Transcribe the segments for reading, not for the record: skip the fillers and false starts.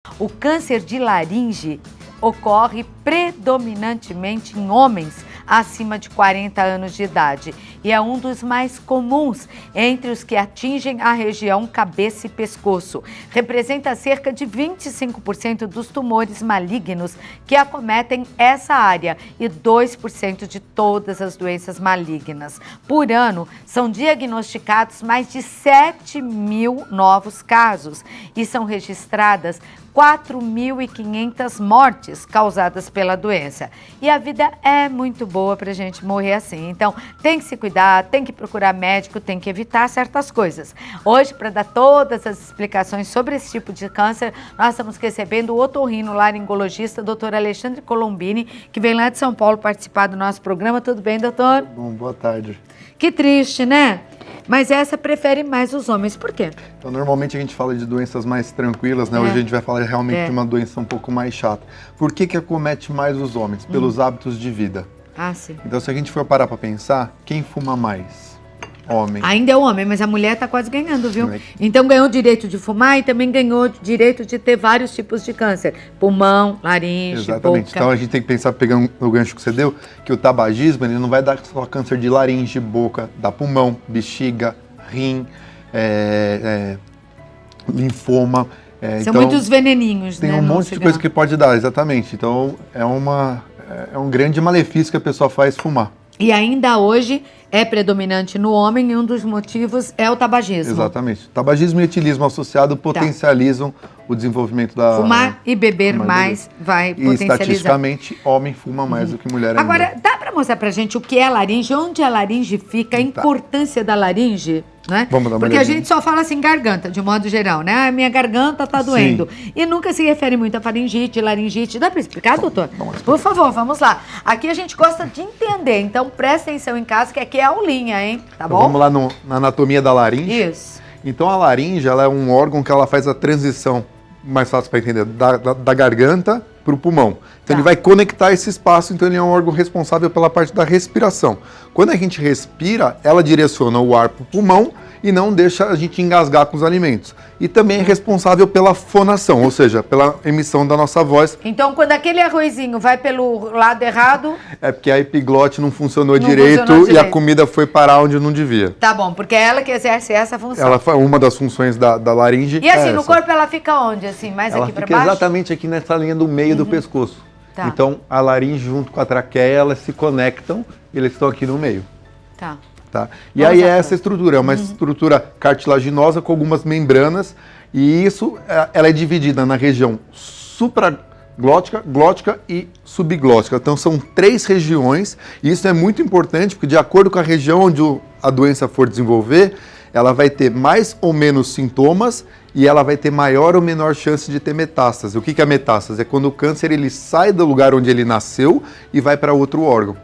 O câncer de laringe ocorre predominantemente em homens acima de 40 anos de idade e é um dos mais comuns entre os que atingem a região cabeça e pescoço. Representa cerca de 25% dos tumores malignos que acometem essa área e 2% de todas as doenças malignas. Por ano, são diagnosticados mais de 7.000 novos casos e são registradas 4.500 mortes causadas pela doença. E a vida é muito boa para a gente morrer assim. Então, tem que se cuidar, tem que procurar médico, tem que evitar certas coisas. Hoje, para dar todas as explicações sobre esse tipo de câncer, nós estamos recebendo o otorrinolaringologista, doutor Alexandre Colombini, que vem lá de São Paulo participar do nosso programa. Tudo bem, doutor? Bom, boa tarde. Que triste, né? Mas essa prefere mais os homens. Por quê? Então, normalmente a gente fala de doenças mais tranquilas, né? Hoje a gente vai falar realmente de uma doença um pouco mais chata. Por que acomete mais os homens? Pelos hábitos de vida. Ah, sim. Então, se a gente for parar para pensar, quem fuma mais? Homem. Ainda é o homem, mas a mulher está quase ganhando, viu? Então ganhou o direito de fumar e também ganhou o direito de ter vários tipos de câncer. Pulmão, laringe, Exatamente. boca. Então a gente tem que pensar, pegando o gancho que você deu, que o tabagismo ele não vai dar só câncer de laringe, boca, dá pulmão, bexiga, rim, linfoma. São então, muitos veneninhos, tem né? um monte de coisa que pode dar, exatamente. Então é um grande malefício que a pessoa faz fumar. E ainda hoje é predominante no homem e um dos motivos é o tabagismo. Exatamente. Tabagismo e etilismo associado potencializam o desenvolvimento da... Fumar e beber mais vai potencializar. E estatisticamente, homem fuma mais do que mulher ainda. Agora, dá para mostrar pra gente o que é laringe, onde a laringe fica, a importância da laringe, né? Vamos dar uma Porque a olhadinha. gente só fala assim, garganta, de modo geral, né? Ah, minha garganta tá doendo. E nunca se refere muito a faringite, laringite. Dá para explicar, doutor? Por favor, vamos lá. Aqui a gente gosta de entender, então presta atenção em casa, que aqui é a aulinha, hein? Tá bom? Então, vamos lá na anatomia da laringe. Isso. Então a laringe ela é um órgão que ela faz a transição, mais fácil para entender, da garganta para o pulmão. Então ele vai conectar esse espaço, então ele é um órgão responsável pela parte da respiração. Quando a gente respira, ela direciona o ar para o pulmão e não deixa a gente engasgar com os alimentos. E também é responsável pela fonação, ou seja, pela emissão da nossa voz. Então, quando aquele arrozinho vai pelo lado errado... É porque a epiglote não funcionou direito e a comida foi parar onde não devia. Tá bom, porque é ela que exerce essa função. Ela foi uma das funções da laringe. E assim, no corpo ela fica onde? Assim, mais ela aqui para fica baixo? Exatamente aqui nessa linha do meio do pescoço. Tá. Então, a laringe junto com a traqueia, elas se conectam e eles estão aqui no meio. Tá. Tá? E aí essa estrutura é uma estrutura cartilaginosa com algumas membranas e isso ela é dividida na região supraglótica, glótica e subglótica. Então são 3 regiões e isso é muito importante porque de acordo com a região onde a doença for desenvolver, ela vai ter mais ou menos sintomas e ela vai ter maior ou menor chance de ter metástase. O que é metástase? É quando o câncer ele sai do lugar onde ele nasceu e vai para outro órgão.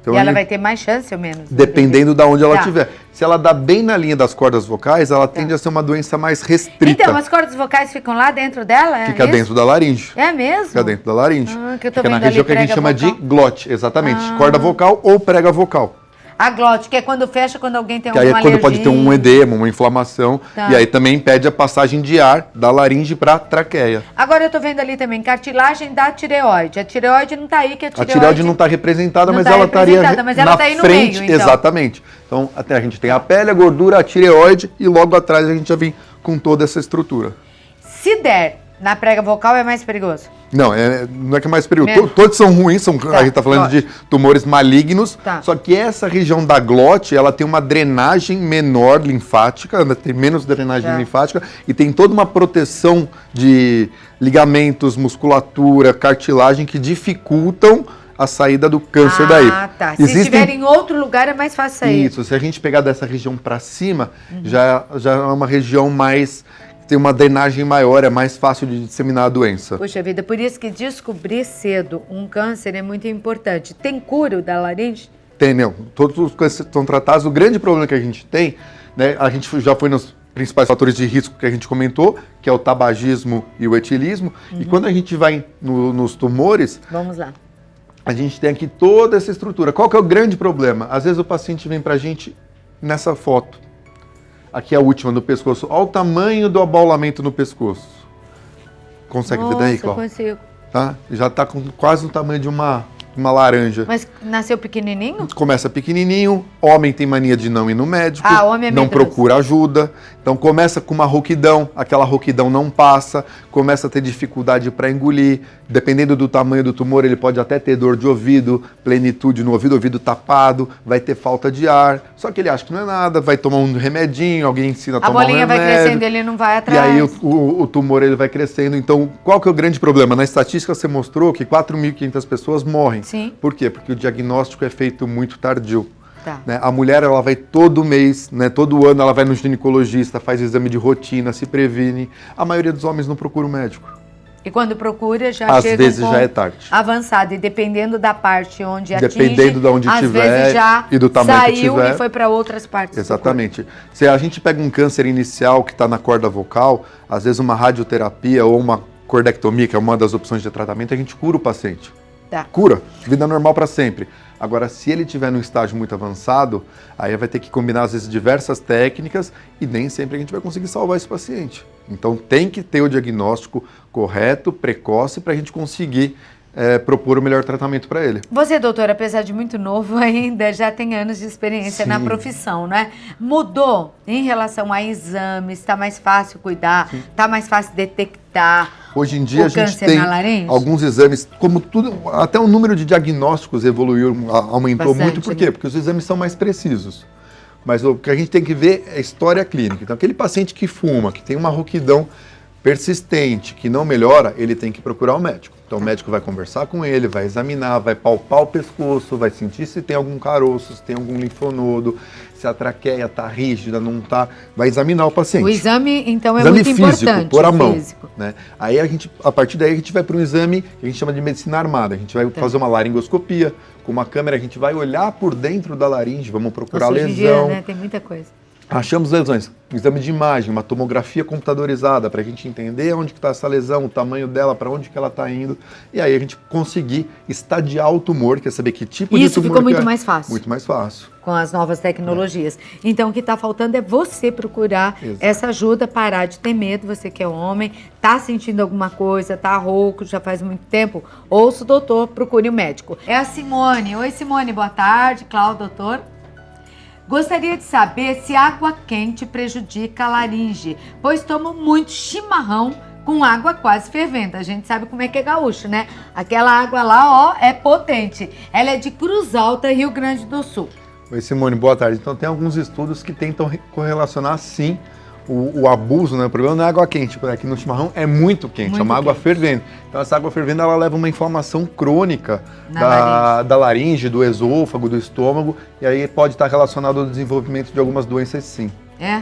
Então, e ela vai ter mais chance ou menos? Dependendo de onde ela estiver. Se ela dá bem na linha das cordas vocais, ela tende a ser uma doença mais restrita. Então, as cordas vocais ficam lá dentro dela? Fica dentro da laringe. É mesmo? Fica dentro da laringe. Que eu tô Fica na vendo região ali, que a gente chama vocal. de glote, exatamente. Corda vocal ou prega vocal. A glote, que é quando fecha, quando alguém tem Que aí alguma é quando alergia. pode ter um edema, uma inflamação. Tá. E aí também impede a passagem de ar da laringe para a traqueia. Agora eu tô vendo ali também cartilagem da tireoide. A tireoide não tá aí, que a A tireoide não está representada, não mas tá ela estaria representada, mas ela na tá aí no frente. meio, então. Exatamente. Então, até a gente tem a pele, a gordura, a tireoide e logo atrás a gente já vem com toda essa estrutura. Se der na prega vocal, é mais perigoso? Não, não é que é mais período. Todos são ruins, a gente está falando de tumores malignos, só que essa região da glote, ela tem uma drenagem menor linfática, ela tem menos drenagem linfática e tem toda uma proteção de ligamentos, musculatura, cartilagem que dificultam a saída do câncer daí. Ah, tá. Se estiver em outro lugar, é mais fácil sair. Isso, se a gente pegar dessa região para cima, já é uma região mais... tem uma drenagem maior, é mais fácil de disseminar a doença. Puxa vida, por isso que descobrir cedo um câncer é muito importante. Tem cura da laringe? Tem, não. Todos os cânceres estão tratados. O grande problema que a gente tem, né, a gente já foi nos principais fatores de risco que a gente comentou, que é o tabagismo e o etilismo. E quando a gente vai nos tumores... Vamos lá. A gente tem aqui toda essa estrutura. Qual que é o grande problema? Às vezes o paciente vem pra gente nessa foto. Aqui é a última no pescoço. Olha o tamanho do abaulamento no pescoço. Consegue ver daí, Cláudia? Eu consigo. Tá? Já está com quase o tamanho de uma laranja. Mas nasceu pequenininho? Começa pequenininho, homem tem mania de não ir no médico, homem é não medroso. procura ajuda, então começa com uma rouquidão, aquela rouquidão não passa, começa a ter dificuldade para engolir, dependendo do tamanho do tumor, ele pode até ter dor de ouvido, plenitude no ouvido, ouvido tapado, vai ter falta de ar, só que ele acha que não é nada, vai tomar um remedinho, alguém ensina a tomar um remédio. A bolinha vai crescendo, ele não vai atrás. E aí o tumor ele vai crescendo, então qual que é o grande problema? Na estatística você mostrou que 4.500 pessoas morrem. Sim. Por quê? Porque o diagnóstico é feito muito tardio. Tá. Né? A mulher ela vai todo mês, né? Todo ano ela vai no ginecologista, faz exame de rotina, se previne. A maioria dos homens não procura o médico. E quando procura já às chega vezes já é tarde. Avançado. E dependendo da parte onde dependendo de onde às tiver vezes já e do tamanho que tiver. saiu e foi para outras partes. Exatamente. Se a gente pega um câncer inicial que está na corda vocal, às vezes uma radioterapia ou uma cordectomia, que é uma das opções de tratamento, a gente cura o paciente. Tá. Cura, vida normal para sempre. Agora, se ele estiver num estágio muito avançado, aí vai ter que combinar, às vezes, diversas técnicas e nem sempre a gente vai conseguir salvar esse paciente. Então, tem que ter o diagnóstico correto, precoce, para a gente conseguir propor o melhor tratamento para ele. Você, doutor, apesar de muito novo ainda, já tem anos de experiência Sim. na profissão, né? Mudou em relação a exames? Está mais fácil cuidar? Está mais fácil detectar? Hoje em dia a gente tem alguns exames, como tudo, até o número de diagnósticos evoluiu, aumentou bastante, muito. Por quê? né? Porque os exames são mais precisos. Mas o que a gente tem que ver é a história clínica. Então, aquele paciente que fuma, que tem uma rouquidão persistente, que não melhora, ele tem que procurar o médico. Então, o médico vai conversar com ele, vai examinar, vai palpar o pescoço, vai sentir se tem algum caroço, se tem algum linfonodo, se a traqueia está rígida, não está, vai examinar o paciente. O exame, então, é exame muito físico, importante. por a mão. Né? Aí, a partir daí, a gente vai para um exame que a gente chama de medicina armada. A gente vai fazer uma laringoscopia, com uma câmera a gente vai olhar por dentro da laringe, vamos procurar lesão. Hoje em dia, né, tem muita coisa. Achamos lesões, um exame de imagem, uma tomografia computadorizada para a gente entender onde está essa lesão, o tamanho dela, para onde que ela está indo, e aí a gente conseguir estadiar o tumor, quer saber que tipo de tumor. Isso ficou muito mais fácil. Muito mais fácil. Com as novas tecnologias. Então, o que está faltando é você procurar essa ajuda, parar de ter medo, você que é homem, está sentindo alguma coisa, está rouco, já faz muito tempo, ouça o doutor, procure o médico. É a Simone. Oi, Simone, boa tarde. Cláudio, doutor. Gostaria de saber se água quente prejudica a laringe, pois tomo muito chimarrão com água quase fervendo. A gente sabe como é que é gaúcho, né? Aquela água lá, ó, é potente. Ela é de Cruz Alta, Rio Grande do Sul. Oi, Simone, boa tarde. Então, tem alguns estudos que tentam correlacionar, sim, o abuso, né? O problema não é água quente, porque aqui no chimarrão é muito quente, muito é uma água quente. Fervendo. Então, essa água fervendo, ela leva uma inflamação crônica da laringe, do esôfago, do estômago, e aí pode estar relacionado ao desenvolvimento de algumas doenças, sim. É?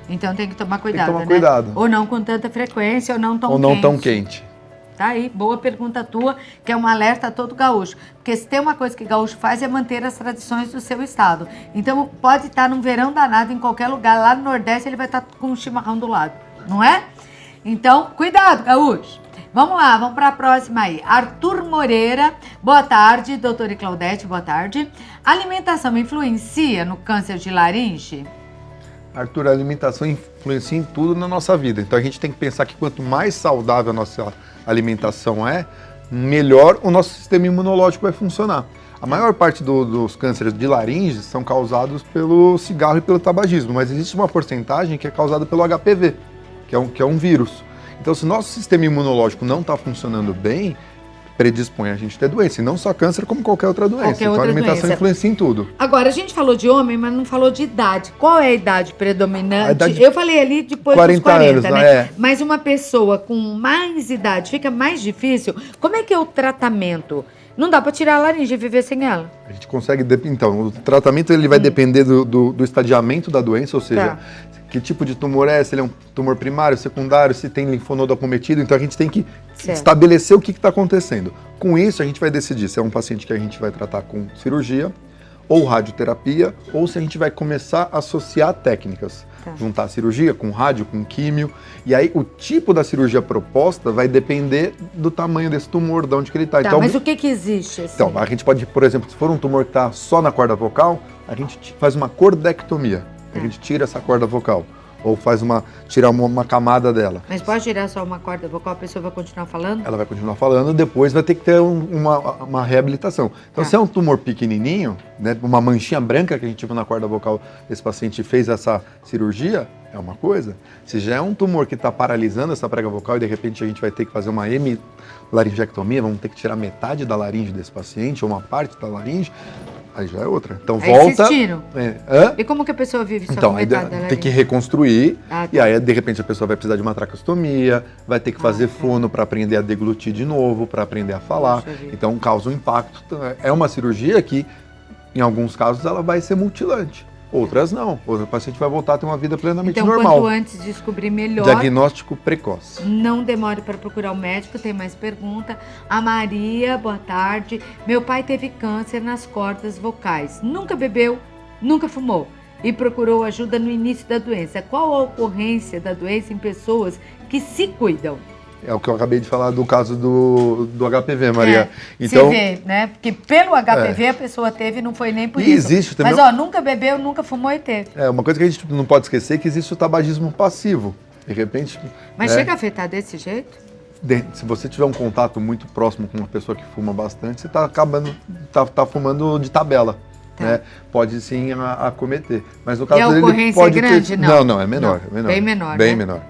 Então tem que tomar cuidado, tem que tomar né? cuidado. Ou não com tanta frequência, ou não tão quente. Ou não tão quente. Tá aí, boa pergunta tua, que é um alerta a todo gaúcho. Porque se tem uma coisa que gaúcho faz é manter as tradições do seu estado. Então pode estar num verão danado em qualquer lugar, lá no Nordeste ele vai estar com um chimarrão do lado, não é? Então, cuidado, gaúcho. Vamos lá, vamos para a próxima aí. Arthur Moreira, boa tarde, doutora Claudete, boa tarde. A alimentação influencia no câncer de laringe? Arthur, a alimentação influencia em tudo na nossa vida. Então a gente tem que pensar que quanto mais saudável a nossa alimentação é, melhor o nosso sistema imunológico vai funcionar. A maior parte dos cânceres de laringe são causados pelo cigarro e pelo tabagismo, mas existe uma porcentagem que é causada pelo HPV, que é um vírus. Então, se o nosso sistema imunológico não está funcionando bem, predispõe a gente a ter doença, e não só câncer, como qualquer outra doença. Então, a alimentação influencia em tudo. Agora, a gente falou de homem, mas não falou de idade. Qual é a idade predominante? A idade... Eu falei ali depois 40 dos 40, anos, né? É. Mas uma pessoa com mais idade fica mais difícil. Como é que é o tratamento? Não dá para tirar a laringe e viver sem ela. A gente consegue... Então, o tratamento ele vai depender do estadiamento da doença, ou seja, que tipo de tumor é, se ele é um tumor primário, secundário, se tem linfonodo acometido. Então, a gente tem que estabelecer o que está acontecendo. Com isso, a gente vai decidir se é um paciente que a gente vai tratar com cirurgia, ou radioterapia, ou se a gente vai começar a associar técnicas. Juntar a cirurgia com rádio, com químio. E aí, o tipo da cirurgia proposta vai depender do tamanho desse tumor, de onde que ele está. Então, mas o que existe? Assim? Então, a gente pode, por exemplo, se for um tumor que está só na corda vocal, a gente faz uma cordectomia. A gente tira essa corda vocal. ou tirar uma camada dela. Mas pode tirar só uma corda vocal, a pessoa vai continuar falando? Ela vai continuar falando, depois vai ter que ter uma reabilitação. Então, se é um tumor pequenininho, né, uma manchinha branca que a gente viu na corda vocal, esse paciente fez essa cirurgia, é uma coisa. Se já é um tumor que está paralisando essa prega vocal e de repente a gente vai ter que fazer uma hemilaringectomia, vamos ter que tirar metade da laringe desse paciente, ou uma parte da laringe, aí já é outra. Então volta. Insistiram. E como que a pessoa vive só então, com metade da laringe? Tem que reconstruir, tá. E aí de repente a pessoa vai precisar de uma tracostomia, vai ter que fazer fono para aprender a deglutir de novo, para aprender a falar. Então causa um impacto. É uma cirurgia que, em alguns casos, ela vai ser mutilante. Outras não. O paciente vai voltar a ter uma vida plenamente normal. Então, quanto antes descobrir melhor. Diagnóstico precoce. Não demore para procurar o médico. Tem mais pergunta. A Maria, boa tarde. Meu pai teve câncer nas cordas vocais. Nunca bebeu, nunca fumou. E procurou ajuda no início da doença. Qual a ocorrência da doença em pessoas que se cuidam? É o que eu acabei de falar do caso do HPV, Maria. Então, se vê, né? Porque pelo HPV a pessoa teve e não foi nem por isso. Existe também. Mas, nunca bebeu, nunca fumou e teve. Uma coisa que a gente não pode esquecer é que existe o tabagismo passivo. De repente... Mas chega a afetar desse jeito? Se você tiver um contato muito próximo com uma pessoa que fuma bastante, você está tá fumando de tabela. Né? Pode sim acometer. Mas no caso a dele ocorrência pode é grande? ter... Não, é menor. Não, bem menor, Bem né? menor.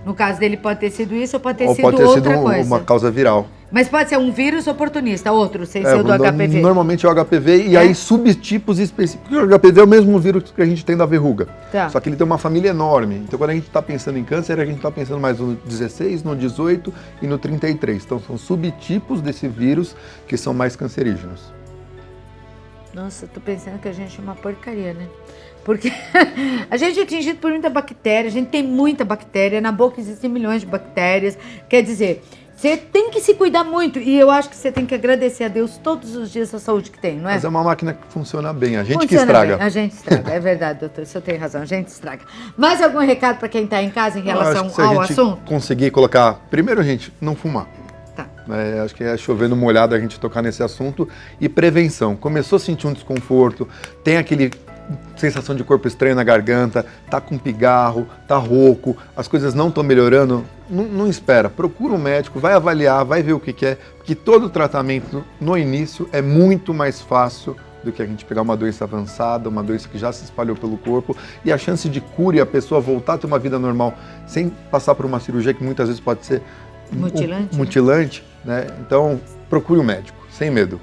No caso dele pode ter sido isso ou pode ter ou sido pode ter outra sido coisa. uma causa viral. Mas pode ser um vírus oportunista, outro, sem ser o do HPV. Normalmente é o HPV e aí subtipos específicos. O HPV é o mesmo vírus que a gente tem da verruga. Só que ele tem uma família enorme. Então quando a gente está pensando em câncer, a gente está pensando mais no 16, no 18 e no 33. Então são subtipos desse vírus que são mais cancerígenos. Nossa, tô pensando que a gente é uma porcaria, né? Porque a gente é atingido por muita bactéria, a gente tem muita bactéria, na boca existem milhões de bactérias. Quer dizer, você tem que se cuidar muito e eu acho que você tem que agradecer a Deus todos os dias a saúde que tem, não é? Mas é uma máquina que funciona bem, a gente que estraga. Bem. A gente estraga, é verdade, doutor, você tem razão, a gente estraga. Mais algum recado para quem está em casa em relação ao assunto? Conseguir colocar, primeiro, gente, não fumar. Acho que é chovendo molhado a gente tocar nesse assunto. E prevenção. Começou a sentir um desconforto, tem aquele sensação de corpo estranho na garganta, tá com pigarro, tá rouco, as coisas não estão melhorando, não espera. Procura um médico, vai avaliar, vai ver o que é, porque todo tratamento no início é muito mais fácil do que a gente pegar uma doença avançada, uma doença que já se espalhou pelo corpo, e a chance de cura e a pessoa voltar a ter uma vida normal sem passar por uma cirurgia que muitas vezes pode ser mutilante, né? Então procure um médico, sem medo.